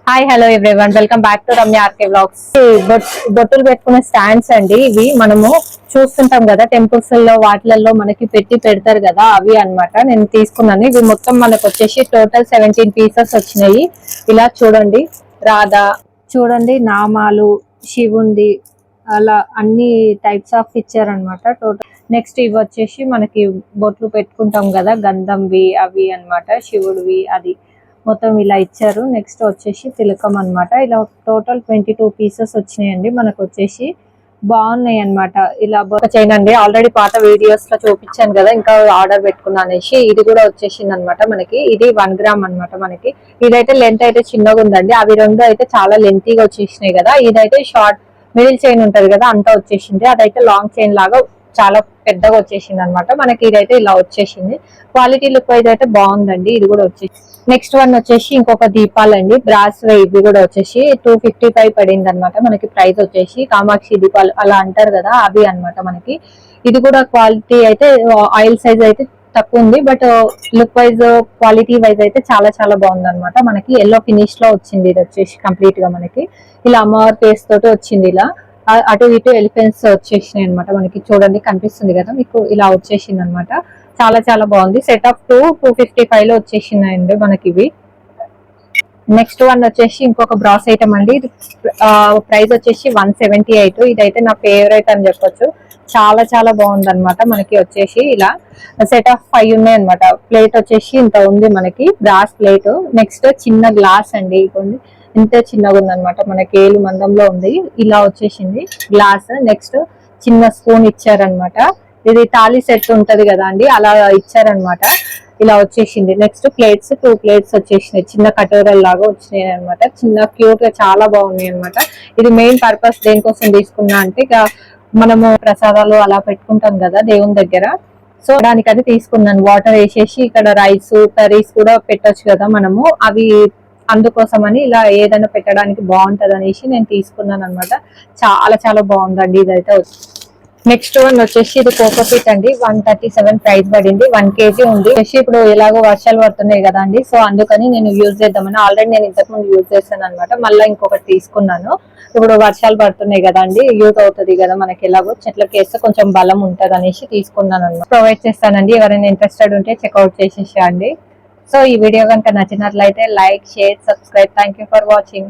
Hi hello everyone, welcome back to Ramya RK vlogs. బొట్టులు పెట్టుకునే stands అండి ఇవి. మనము చూస్తుంటాం కదా టెంపుల్స్ లో వాటిలలో మనకి పెడతారు కదా, అవి అన్నమాట నేను తీసుకున్నాను. ఇవి మొత్తం మనకు వచ్చేసి టోటల్ 17 పీసెస్ వచ్చినాయి. ఇలా చూడండి, రాధా చూడండి, నామాలు, శివుంది, అలా అన్ని టైప్స్ ఆఫ్ ఇచ్చారనమాట టోటల్. నెక్స్ట్ ఇవి వచ్చేసి మనకి బొట్లు పెట్టుకుంటాం కదా, గంధంవి అవి అన్నమాట, శివుడివి అది మొత్తం ఇలా ఇచ్చారు. నెక్స్ట్ వచ్చేసి తిలకం అన్నమాట. ఇలా టోటల్ 22 పీసెస్ వచ్చినాయండి మనకు వచ్చేసి. బాగున్నాయి అన్నమాట. ఇలా చైన్ అండి, ఆల్రెడీ పాత వీడియోస్ లో చూపించాను కదా, ఇంకా ఆర్డర్ పెట్టుకున్నా అనేసి. ఇది కూడా వచ్చేసింది అనమాట మనకి. ఇది 1 గ్రామ్ అన్నమాట మనకి. ఇదైతే లెంత్ అయితే చిన్నగా ఉందండి. అవి రెండు అయితే చాలా లెంతీగా వచ్చేసినాయి కదా. ఇదైతే షార్ట్ మిడిల్ చైన్ ఉంటది కదా, అంతా వచ్చేసింది. అదైతే లాంగ్ చైన్ లాగా చాలా పెద్దగా వచ్చేసింది అనమాట మనకి. ఇదైతే ఇలా వచ్చేసింది. క్వాలిటీ లుక్ వైజ్ అయితే బాగుందండి. ఇది కూడా వచ్చేసి నెక్స్ట్ వన్ వచ్చేసి ఇంకొక దీపాలండి, బ్రాస్ ఇవి కూడా వచ్చేసి 255 పడింది అనమాట మనకి. ప్రైస్ వచ్చేసి కామాక్షి దీపాలు అలా అంటారు కదా, అవి అన్నమాట మనకి. ఇది కూడా క్వాలిటీ అయితే ఆయిల్ సైజ్ అయితే తక్కువ ఉంది, but look wise quality wise అయితే చాలా చాలా బాగుంది అనమాట మనకి. ఎల్లో ఫినిష్ లో వచ్చింది ఇది వచ్చేసి కంప్లీట్ గా మనకి. ఇలా అమ్మవారి ఫేస్ తోటి వచ్చింది. ఇలా అటు ఇటు ఎలిఫెంట్స్ వచ్చేసినాయి అనమాట మనకి. చూడండి, కనిపిస్తుంది కదా మీకు, ఇలా వచ్చేసింది అనమాట. చాలా చాలా బాగుంది. సెట్ ఆఫ్ 255 లో వచ్చేసినాయండి మనకి ఇవి. నెక్స్ట్ వన్ వచ్చేసి ఇంకొక బ్రాస్ ఐటమ్ అండి. ఇది ప్రైస్ వచ్చేసి 178. ఇదైతే నా ఫేవరెట్ అని చెప్పొచ్చు. చాలా చాలా బాగుంది అనమాట మనకి. వచ్చేసి ఇలా సెట్ ఆఫ్ 5 ఉన్నాయి అనమాట. ప్లేట్ వచ్చేసి ఇంత ఉంది మనకి, బ్రాస్ ప్లేట్. నెక్స్ట్ చిన్న గ్లాస్ అండి, ఇదిగోండి ఇంత చిన్నగా ఉంది అనమాట మనకి, ఏలు మందంలో ఉంది. ఇలా వచ్చేసింది గ్లాస్. నెక్స్ట్ చిన్న స్పూన్ ఇచ్చారనమాట. ఇది తాళీ సెట్ ఉంటది కదా అండి, అలా ఇచ్చారనమాట. ఇలా వచ్చేసింది. నెక్స్ట్ ప్లేట్స్ 2 ప్లేట్స్ వచ్చేసినాయి, చిన్న కటోరల్ లాగా వచ్చినాయి అనమాట. చిన్న క్యూట్ గా చాలా బాగున్నాయి అనమాట. ఇది మెయిన్ పర్పస్ దేనికోసం తీసుకున్నా అంటే, ఇక మనము ప్రసాదాలు అలా పెట్టుకుంటాం కదా దేవుని దగ్గర, సో దానికి అది తీసుకున్నాను. వాటర్ వేసేసి ఇక్కడ రైస్ కర్రీస్ కూడా పెట్టొచ్చు కదా మనము, అవి అందుకోసమని ఇలా ఏదైనా పెట్టడానికి బాగుంటది అనేసి నేను తీసుకున్నాను అనమాట. చాలా చాలా బాగుందండి ఇదైతే. నెక్స్ట్ వన్ వచ్చేసి ఇది కోకోపీట్ అండి, 137 ప్రైస్ పడింది. 1 kg ఉంది. ఇప్పుడు ఎలాగో వర్షాలు పడుతున్నాయి కదా అండి, సో అందుకని నేను యూజ్ చేద్దామని, ఆల్రెడీ నేను ఇంతకు ముందు యూజ్ చేస్తాను అనమాట. మళ్ళీ ఇంకొకటి తీసుకున్నాను. ఇప్పుడు వర్షాలు పడుతున్నాయి కదా అండి, యూజ్ అవుతుంది కదా మనకి. ఎలాగో చెట్లకి వేస్తే కొంచెం బలం ఉంటది అనేసి తీసుకున్నాను అనమాట. ప్రొవైడ్ చేస్తానండి, ఎవరైనా ఇంట్రెస్టెడ్ ఉంటే చెక్అవుట్ చేసేసేయండి. సో ఈ వీడియో కనుక నచ్చినట్లయితే like, share, subscribe. Thank you for watching.